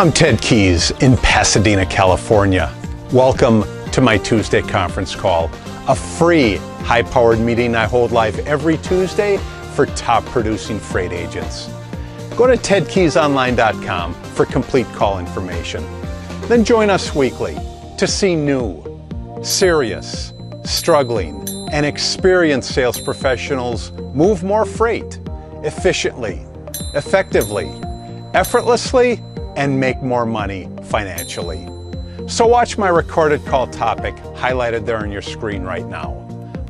I'm Ted Keys in Pasadena, California. Welcome to my Tuesday conference call, a free high-powered meeting I hold live every Tuesday for top producing freight agents. Go to tedkeysonline.com for complete call information. Then join us weekly to see new, serious, struggling, and experienced sales professionals move more freight efficiently, effectively, effortlessly, and make more money financially. So watch my recorded call topic highlighted there on your screen right now.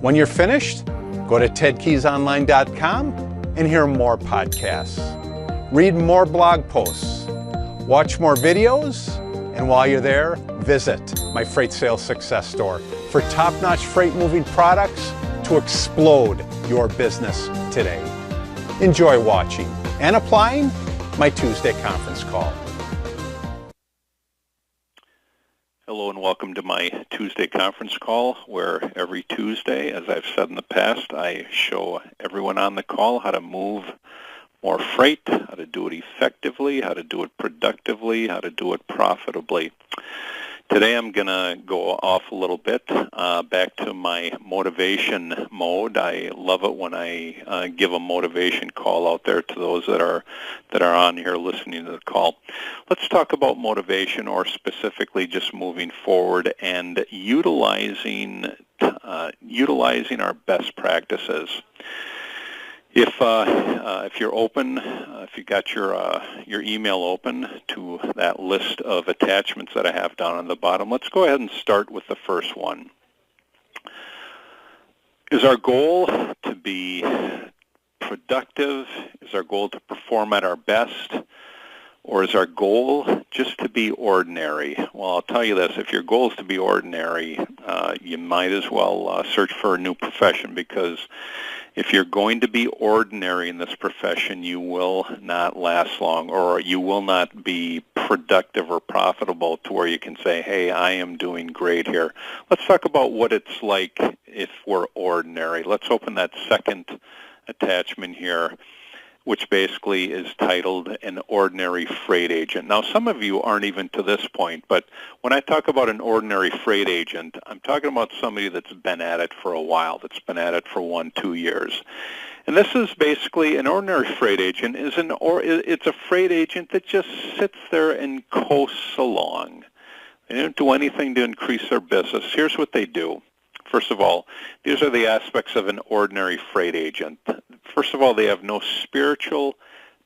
When you're finished, go to tedkeysonline.com and hear more podcasts. Read more blog posts, watch more videos, and while you're there, visit my Freight Sales Success Store for top-notch freight moving products to explode your business today. Enjoy watching and applying my Tuesday conference call. Hello and welcome to my Tuesday conference call, where every Tuesday, as I've said in the past, I show everyone on the call how to move more freight, how to do it effectively, how to do it productively, how to do it profitably. Today I'm going to go off a little bit, back to my motivation mode. I love it when I give a motivation call out there to those that are on here listening to the call. Let's talk about motivation, or specifically just moving forward and utilizing our best practices. If you're open, if you got your email open to that list of attachments that I have down on the bottom, let's go ahead and start with the first one. Is our goal to be productive? Is our goal to perform at our best? Or is our goal just to be ordinary? Well, I'll tell you this, if your goal is to be ordinary, you might as well search for a new profession, because if you're going to be ordinary in this profession, you will not last long, or you will not be productive or profitable to where you can say, hey, I am doing great here. Let's talk about what it's like if we're ordinary. Let's open that second attachment here, which basically is titled An Ordinary Freight Agent. Now, some of you aren't even to this point, but when I talk about an ordinary freight agent, I'm talking about somebody that's been at it for a while, that's been at it for 1-2 years. And this is basically, an ordinary freight agent it's a freight agent that just sits there and coasts along. They don't do anything to increase their business. Here's what they do. First of all, these are the aspects of an ordinary freight agent. First of all, they have no spiritual,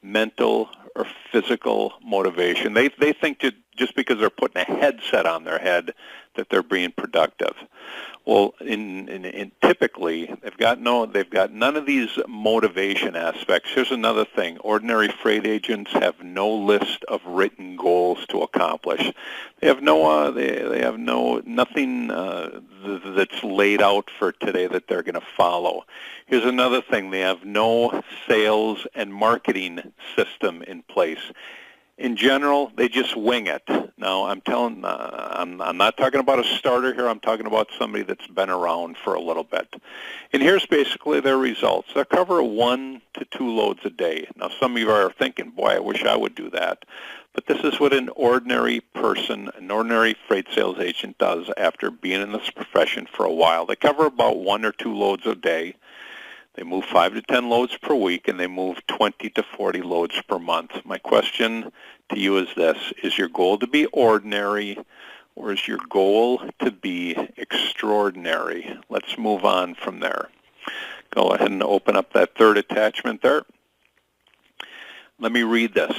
mental, or physical motivation. They think that just because they're putting a headset on their head that they're being productive. Well, in typically, they've got none of these motivation aspects. Here's another thing. Ordinary freight agents have no list of written goals to accomplish. They have nothing that's laid out for today that they're going to follow. Here's another thing. They have no sales and marketing system in place. In general, they just wing it. Now, I'm not talking about a starter here. I'm talking about somebody that's been around for a little bit. And here's basically their results. They cover 1 to 2 loads a day. Now, some of you are thinking, boy, I wish I would do that. But this is what an ordinary person, an ordinary freight sales agent does after being in this profession for a while. They cover about 1 or 2 loads a day. They move 5 to 10 loads per week, and they move 20 to 40 loads per month. My question to you is this: is your goal to be ordinary, or is your goal to be extraordinary? Let's move on from there. Go ahead and open up that third attachment there. Let me read this.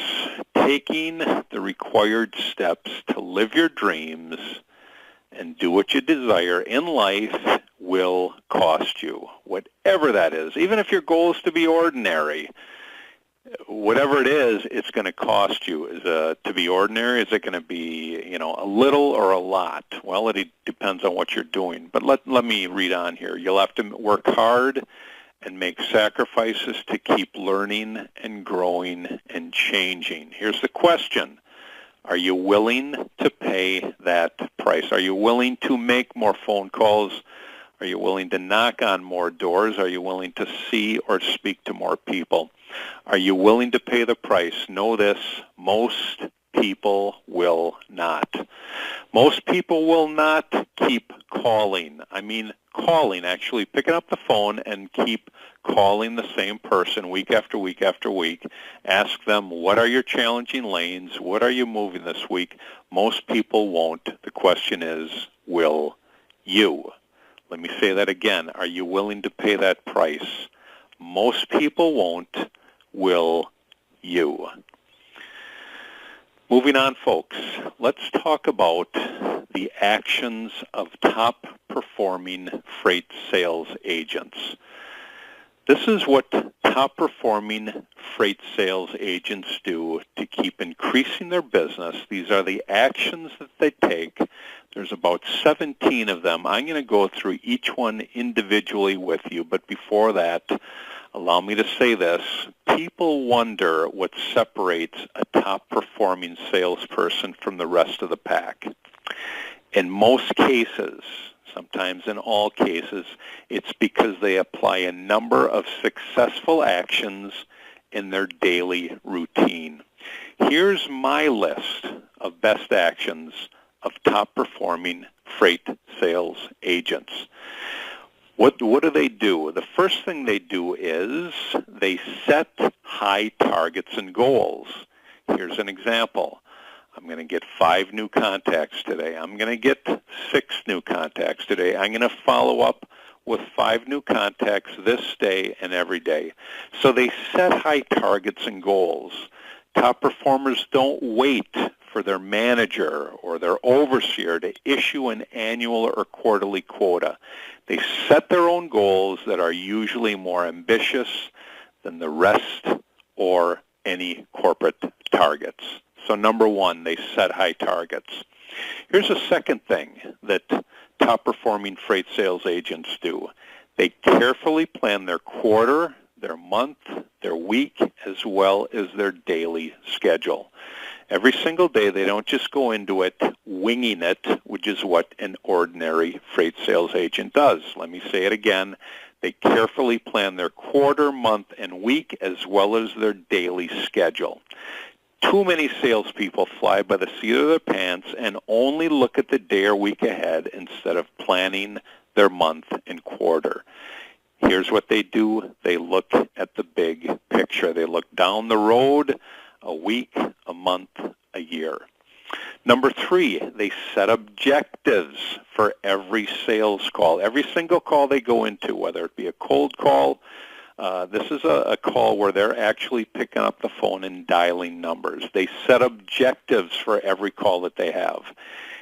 Taking the required steps to live your dreams and do what you desire in life will cost you, whatever that is. Even if your goal is to be ordinary, whatever it is, it's going to cost you. To be ordinary, is it going to be, a little or a lot? Well, it depends on what you're doing. But let me read on here. You'll have to work hard and make sacrifices to keep learning and growing and changing. Here's the question. Are you willing to pay that price? Are you willing to make more phone calls? Are you willing to knock on more doors? Are you willing to see or speak to more people? Are you willing to pay the price? Know this, most people will not. Most people will not keep calling. I mean calling, actually picking up the phone and keep calling the same person week after week after week. Ask them, what are your challenging lanes? What are you moving this week? Most people won't. The question is, will you? Let me say that again. Are you willing to pay that price? Most people won't. Will you? Moving on, folks, let's talk about the actions of top-performing freight sales agents. This is what top-performing freight sales agents do to keep increasing their business. These are the actions that they take. There's about 17 of them. I'm going to go through each one individually with you, but before that, allow me to say this. People wonder what separates a top-performing salesperson from the rest of the pack. In most cases, sometimes in all cases, it's because they apply a number of successful actions in their daily routine. Here's my list of best actions of top-performing freight sales agents. What do they do? The first thing they do is they set high targets and goals. Here's an example. I'm going to get 5 new contacts today. I'm going to get 6 new contacts today. I'm going to follow up with 5 new contacts this day and every day. So they set high targets and goals. Top performers don't wait for their manager or their overseer to issue an annual or quarterly quota. They set their own goals that are usually more ambitious than the rest or any corporate targets. So number one, they set high targets. Here's a second thing that top-performing freight sales agents do. They carefully plan their quarter, their month, their week, as well as their daily schedule. Every single day, they don't just go into it winging it, which is what an ordinary freight sales agent does. Let me say it again. They carefully plan their quarter, month, and week, as well as their daily schedule. Too many salespeople fly by the seat of their pants and only look at the day or week ahead instead of planning their month and quarter. Here's what they do. They look at the big picture. They look down the road a week, a month, a year. Number 3, they set objectives for every sales call. Every single call they go into, whether it be a cold call, this is a call where they're actually picking up the phone and dialing numbers. They set objectives for every call that they have.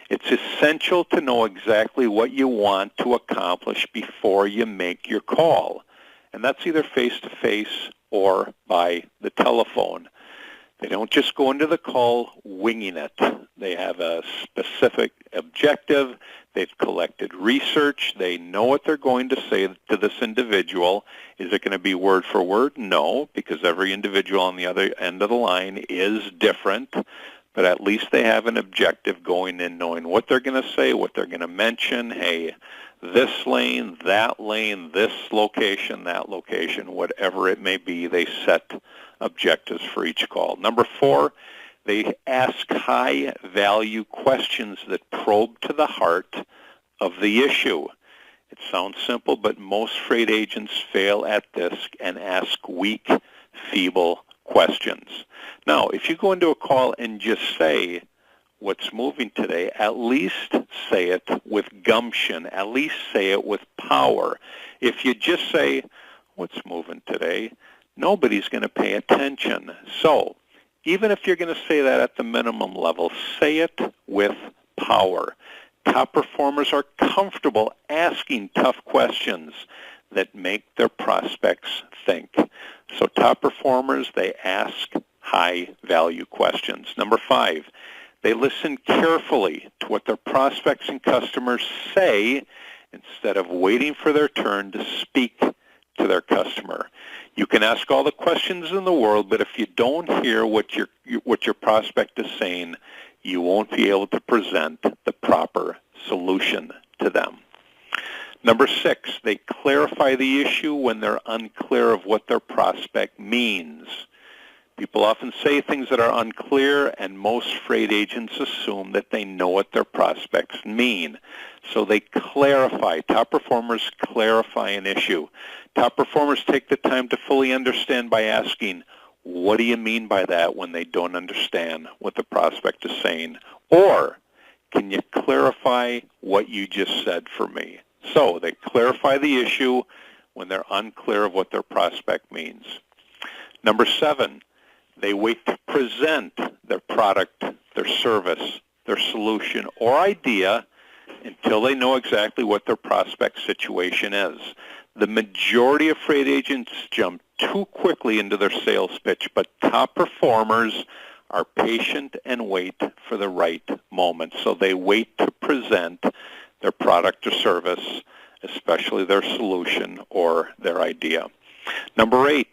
It's essential to know exactly what you want to accomplish before you make your call. And that's either face-to-face or by the telephone. They don't just go into the call winging it. They have a specific objective. They've collected research. They know what they're going to say to this individual. Is it going to be word for word? No, because every individual on the other end of the line is different. But at least they have an objective going in, knowing what they're going to say, what they're going to mention. Hey, this lane, this location, that location, whatever it may be, they set objectives for each call. Number 4, they ask high-value questions that probe to the heart of the issue. It sounds simple, but most freight agents fail at this and ask weak, feeble questions. Now, if you go into a call and just say, what's moving today, at least say it with gumption. At least say it with power. If you just say, what's moving today, nobody's going to pay attention. So even if you're going to say that at the minimum level, say it with power. Top performers are comfortable asking tough questions that make their prospects think. So top performers, they ask high-value questions. Number 5, they listen carefully to what their prospects and customers say instead of waiting for their turn to speak to their customer. You can ask all the questions in the world, but if you don't hear what your prospect is saying, you won't be able to present the proper solution to them. Number 6, they clarify the issue when they're unclear of what their prospect means. People often say things that are unclear, and most freight agents assume that they know what their prospects mean. So they clarify. Top performers clarify an issue. Top performers take the time to fully understand by asking, what do you mean by that, when they don't understand what the prospect is saying? Or, can you clarify what you just said for me? So they clarify the issue when they're unclear of what their prospect means. Number 7, they wait to present their product, their service, their solution, or idea until they know exactly what their prospect situation is. The majority of freight agents jump too quickly into their sales pitch, but top performers are patient and wait for the right moment. So they wait to present their product or service, especially their solution or their idea. Number 8,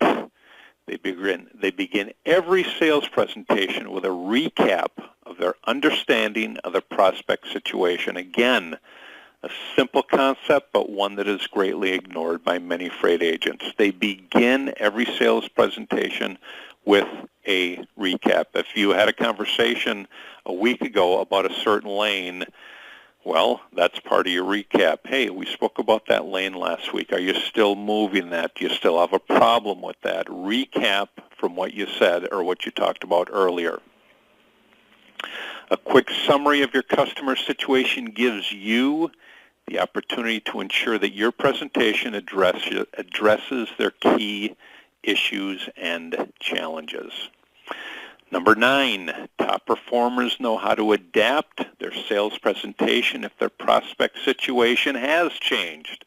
they begin every sales presentation with a recap of their understanding of the prospect situation. Again, a simple concept, but one that is greatly ignored by many freight agents. They begin every sales presentation with a recap. If you had a conversation a week ago about a certain lane, well, that's part of your recap. Hey, we spoke about that lane last week. Are you still moving that? Do you still have a problem with that? Recap from what you said or what you talked about earlier. A quick summary of your customer situation gives you the opportunity to ensure that your presentation addresses their key issues and challenges. Number 9, top performers know how to adapt their sales presentation if their prospect situation has changed.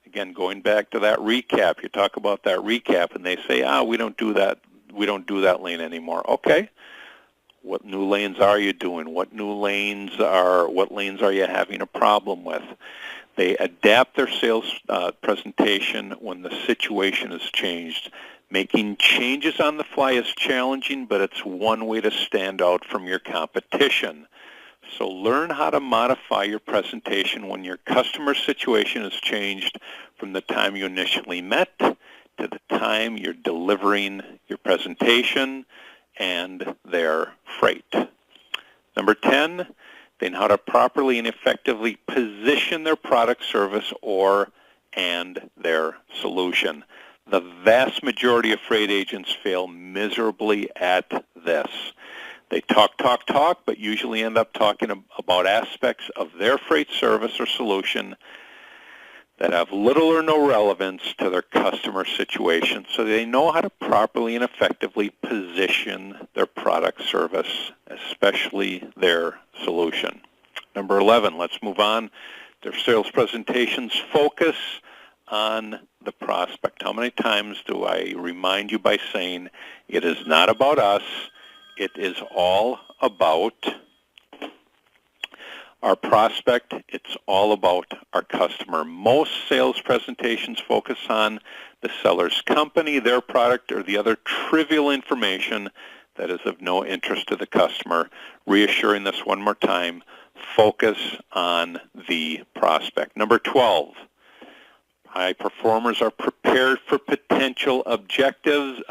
Again, going back to that recap, you talk about that recap and they say, we don't do that lane anymore. Okay. What new lanes are you doing? What lanes are you having a problem with? They adapt their sales presentation when the situation has changed. Making changes on the fly is challenging, but it's one way to stand out from your competition. So learn how to modify your presentation when your customer situation has changed from the time you initially met to the time you're delivering your presentation and their freight. Number 10, they know how to properly and effectively position their product, service, and their solution. The vast majority of freight agents fail miserably at this. They talk, but usually end up talking about aspects of their freight service or solution that have little or no relevance to their customer situation. So they know how to properly and effectively position their product, service, especially their solution. Number 11, let's move on. Their sales presentations focus on the prospect. How many times do I remind you by saying it is not about us, it is all about our prospect, it's all about our customer. Most sales presentations focus on the seller's company, their product, or the other trivial information that is of no interest to the customer. Reassuring this one more time, focus on the prospect. Number 12, high performers are prepared for potential objections,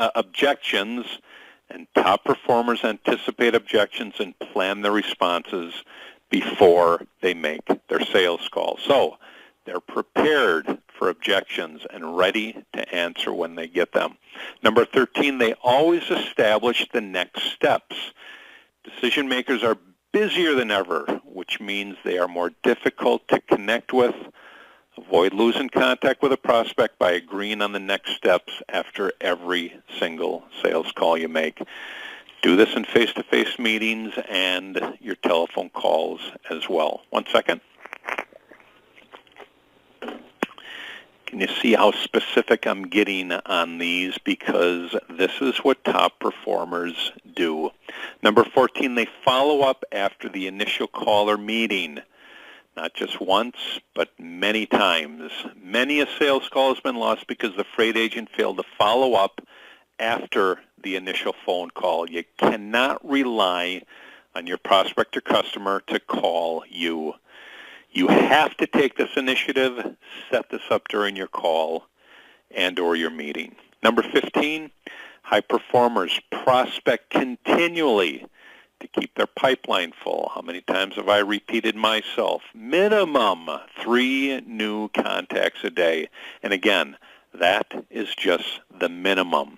and top performers anticipate objections and plan their responses before they make their sales call. So they're prepared for objections and ready to answer when they get them. Number 13, they always establish the next steps. Decision makers are busier than ever, which means they are more difficult to connect with. Avoid losing contact with a prospect by agreeing on the next steps after every single sales call you make. Do this in face-to-face meetings and your telephone calls as well. One second. Can you see how specific I'm getting on these? Because this is what top performers do. Number 14, they follow up after the initial call or meeting. Not just once, but many times. Many a sales call has been lost because the freight agent failed to follow up after the initial phone call. You cannot rely on your prospect or customer to call you. You have to take this initiative, set this up during your call and or your meeting. Number 15, High performers prospect continually to keep their pipeline full. How many times have I repeated myself? Minimum 3 new contacts a day. And again, that is just the minimum.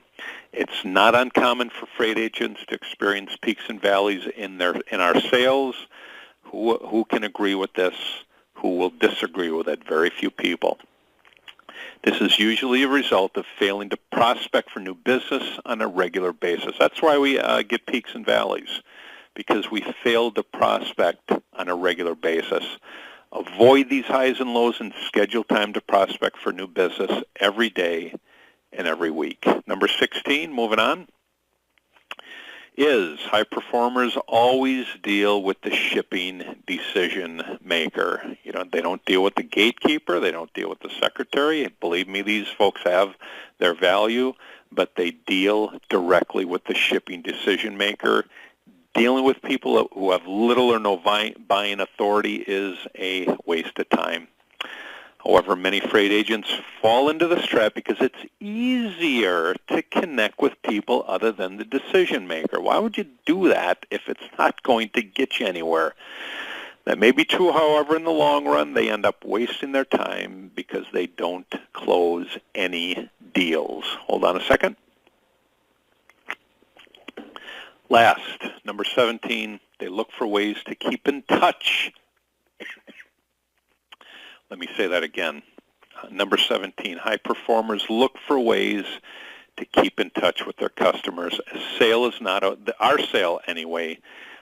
It's not uncommon for freight agents to experience peaks and valleys in our sales. Who can agree with this? Who will disagree with it? Very few people. This is usually a result of failing to prospect for new business on a regular basis. That's why we get peaks and valleys, because we fail to prospect on a regular basis. Avoid these highs and lows and schedule time to prospect for new business every day and every week. Number 16, moving on, is high performers always deal with the shipping decision maker. You know, they don't deal with the gatekeeper. They don't deal with the secretary. Believe me, these folks have their value, but they deal directly with the shipping decision maker. Dealing with people who have little or no buying authority is a waste of time. However, many freight agents fall into this trap because it's easier to connect with people other than the decision maker. Why would you do that if it's not going to get you anywhere? That may be true, however, in the long run, they end up wasting their time because they don't close any deals. Hold on a second. Last, number 17, they look for ways to keep in touch. Let me say that again. Number 17, high performers look for ways to keep in touch with their customers. Our sale anyway.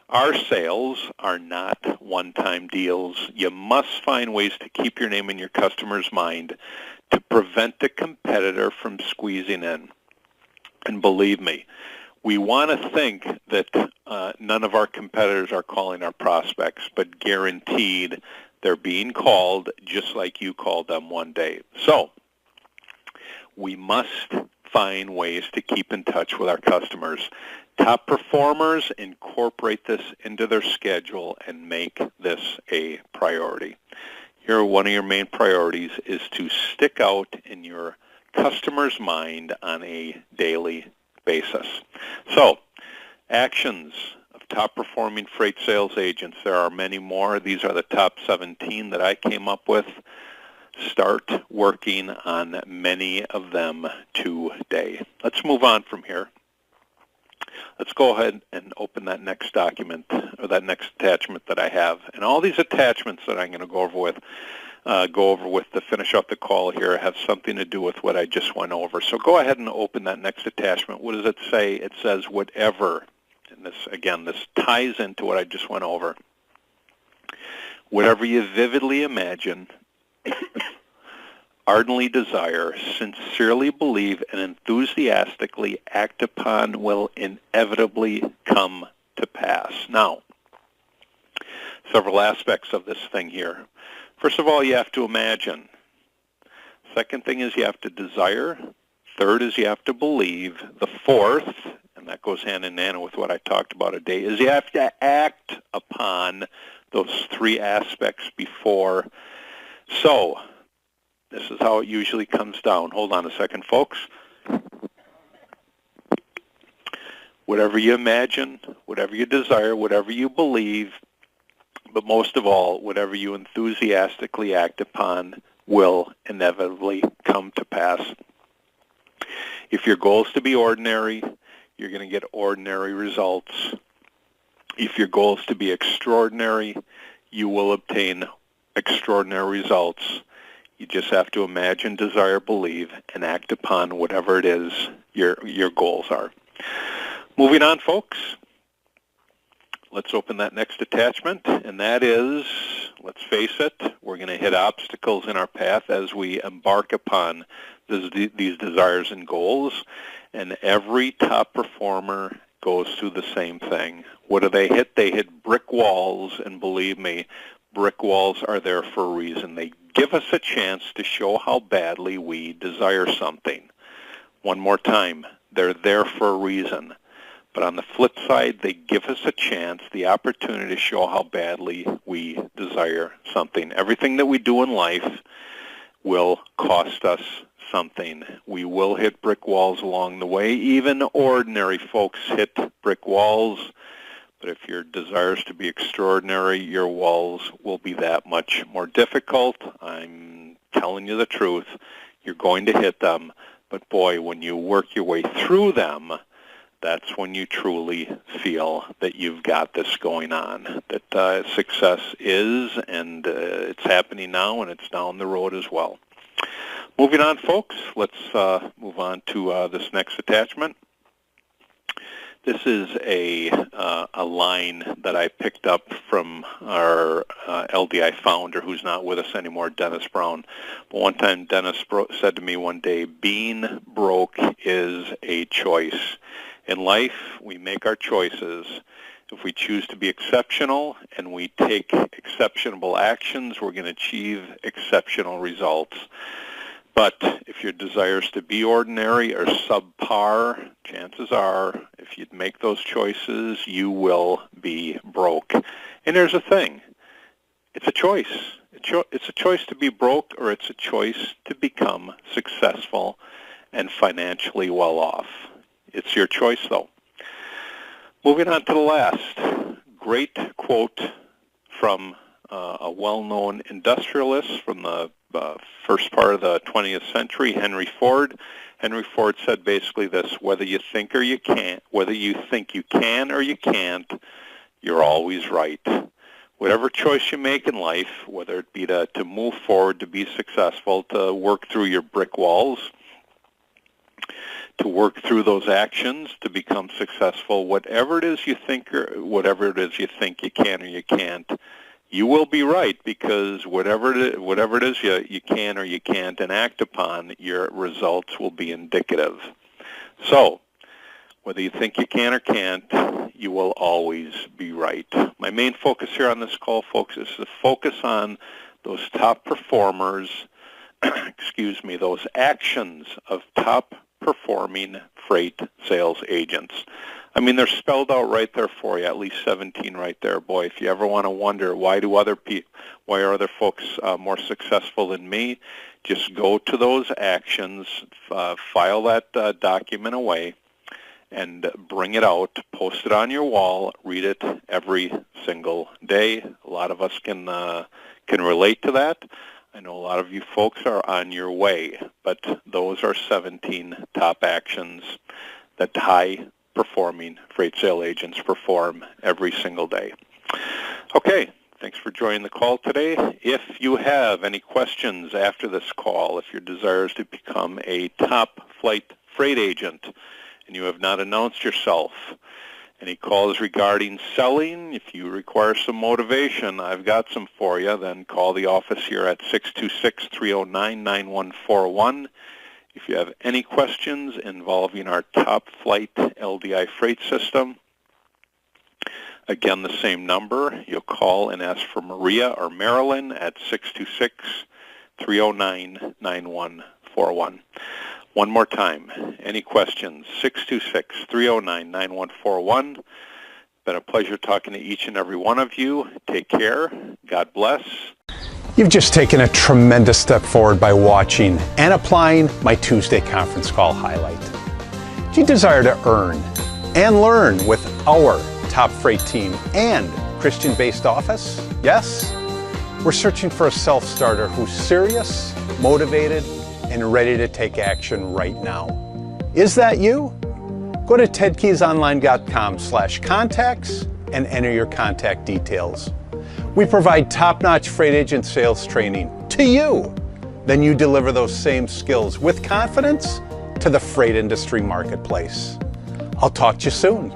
Our sales are not one-time deals. You must find ways to keep your name in your customer's mind to prevent a competitor from squeezing in. And believe me, we want to think that none of our competitors are calling our prospects, but guaranteed they're being called just like you called them one day. So we must find ways to keep in touch with our customers. Top performers incorporate this into their schedule and make this a priority. Here, one of your main priorities is to stick out in your customer's mind on a daily basis. So, actions of top-performing freight sales agents. There are many more. These are the top 17 that I came up with. Start working on many of them today. Let's move on from here. Let's go ahead and open that next document, or that next attachment that I have. And all these attachments that I'm going to go over with to finish up the call here have something to do with what I just went over. So go ahead and open that next attachment. What does it say? It says whatever. And this ties into what I just went over. Whatever you vividly imagine, ardently desire, sincerely believe, and enthusiastically act upon will inevitably come to pass. Now, several aspects of this thing here. First of all, you have to imagine. Second thing is you have to desire. Third is you have to believe. The fourth, and that goes hand in hand with what I talked about today, is you have to act upon those three aspects before. So, this is how it usually comes down. Hold on a second, folks. Whatever you imagine, whatever you desire, whatever you believe, but most of all, whatever you enthusiastically act upon will inevitably come to pass. If your goal is to be ordinary, you're going to get ordinary results. If your goal is to be extraordinary, you will obtain extraordinary results. You just have to imagine, desire, believe, and act upon whatever it is your goals are. Moving on, folks. Let's open that next attachment, and that is, let's face it, we're going to hit obstacles in our path as we embark upon these desires and goals, and every top performer goes through the same thing. What do they hit? They hit brick walls, and believe me, brick walls are there for a reason. They give us a chance to show how badly we desire something. One more time, they're there for a reason. But on the flip side, they give us a chance, the opportunity to show how badly we desire something. Everything that we do in life will cost us something. We will hit brick walls along the way. Even ordinary folks hit brick walls. But if your desire is to be extraordinary, your walls will be that much more difficult. I'm telling you the truth. You're going to hit them. But boy, when you work your way through them, that's when you truly feel that you've got this going on, that success is, and it's happening now, and it's down the road as well. Moving on, folks, let's move on to this next attachment. This is a line that I picked up from our LDI founder, who's not with us anymore, Dennis Brown. But one time Dennis said to me one day, being broke is a choice. In life, we make our choices. If we choose to be exceptional and we take exceptional actions, we're going to achieve exceptional results. But if your desire is to be ordinary or subpar, chances are, if you'd make those choices, you will be broke. And there's a thing. It's a choice. It's a choice to be broke, or it's a choice to become successful and financially well off. It's your choice, though. Moving on to the last. Great quote from a well-known industrialist from the first part of the 20th century, Henry Ford. Henry Ford said basically this: whether you think or you can't, whether you think you can or you can't, you're always right. Whatever choice you make in life, whether it be to move forward, to be successful, to work through your brick walls, to work through those actions to become successful, whatever it is you think you can or you can't, you will be right, because whatever it is you can or you can't enact upon, your results will be indicative. So, whether you think you can or can't, you will always be right. My main focus here on this call, folks, is to focus on those top performers, those actions of top performing freight sales agents. I mean, they're spelled out right there for you, at least 17 right there. Boy, if you ever want to wonder why are other folks more successful than me, just go to those actions, file that document away, and bring it out, post it on your wall, read it every single day. A lot of us can relate to that. I know a lot of you folks are on your way, but those are 17 top actions that high-performing freight sale agents perform every single day. Okay, thanks for joining the call today. If you have any questions after this call, if your desire is to become a top flight freight agent and you have not announced yourself, any calls regarding selling, if you require some motivation, I've got some for you. Then call the office here at 626-309-9141. If you have any questions involving our top flight LDI freight system, again, the same number. You'll call and ask for Maria or Marilyn at 626-309-9141. One more time, any questions, 626-309-9141. Been a pleasure talking to each and every one of you. Take care. God bless. You've just taken a tremendous step forward by watching and applying my Tuesday conference call highlight. Do you desire to earn and learn with our top freight team and Christian-based office? Yes? We're searching for a self-starter who's serious, motivated, and ready to take action right now. Is that you? Go to tedkeysonline.com/contacts and enter your contact details. We provide top-notch freight agent sales training to you. Then you deliver those same skills with confidence to the freight industry marketplace. I'll talk to you soon.